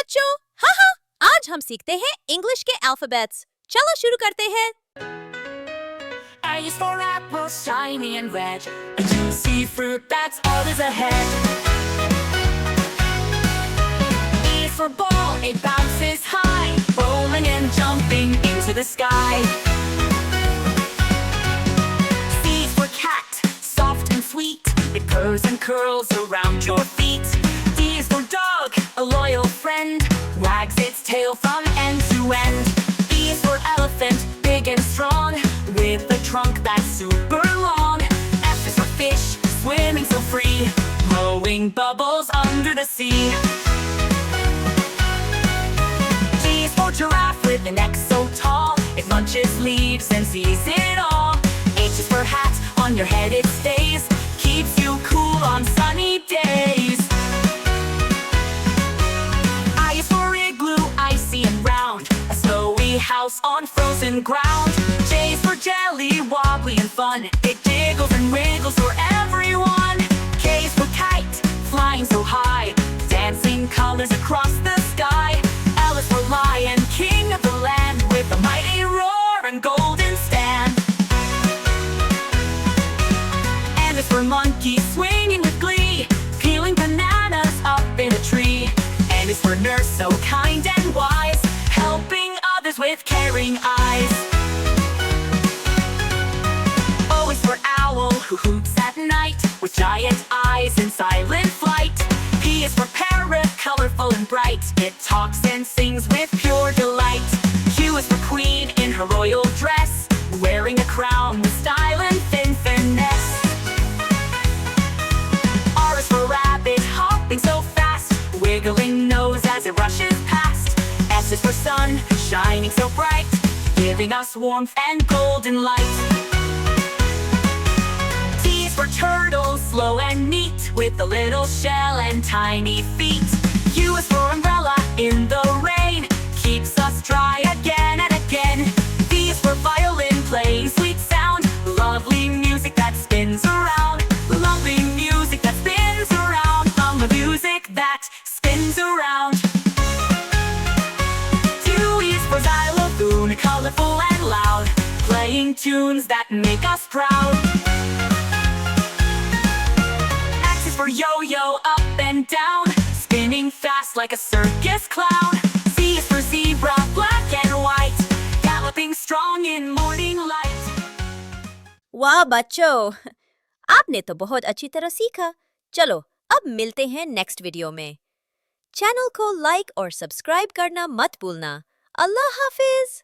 बच्चों, हाँ, आज हम सीखते हैं इंग्लिश के अल्फाबेट्स। चलो शुरू करते हैं। A is for apple, shiny and red, a juicy fruit that's always ahead. B is for ball, it bounces high, rolling and jumping into the sky. C is for cat, soft and sweet, it purrs and curls around your feet. D is for dog, a loyal friend, wags its tail from end to end. E is for elephant, big and strong, with a trunk that's super long. F is for fish, swimming so free, blowing bubbles under the sea. G is for giraffe with a neck so tall, it munches leaves and sees it all. H is for hat, on your head it stays, keeps you cool on sunny days. I is for igloo, icy and round, a snowy house on frozen ground. J is for jelly, wobbly and fun, it jiggles and wiggles for everyone. K is for kite, flying so high, dancing colors across the sky. L is for lion, king of the land, with a mighty roar and golden stand. N is for monkey, swinging with glee, peeling bananas up in a tree. N is for nurse, so kind and wise, helping others with caring eyes. O is for owl, who hoots at night, with giant eyes in silent flight. P is for parrot, colorful and bright, it talks and sings with pure delight. Q is for queen, in her royal dress, wearing a crown with style and finesse. R is for rabbit, hopping so fast, wiggling nose as it rushes past. S is for sun, shining so bright, giving us warmth and golden light. T is for turtle, slow and neat, with a little shell and tiny feet. U is for umbrella, in the rain, keeps us dry again and again. V is for violin, playing sweet sound, lovely music that spins around. Lovely music that spins around, the music that spins around. W is for xylophone, colorful and loud, playing tunes that make us proud. X is for yo-yo, up and down, spinning fast like a circus clown. Z is for zebra, black and white, galloping strong in morning light. वाह बच्चों, आपने तो बहुत अच्छी तरह सीखा। चलो अब मिलते हैं नेक्स्ट वीडियो में। चैनल को लाइक और सब्सक्राइब करना मत भूलना। अल्लाह हाफिज।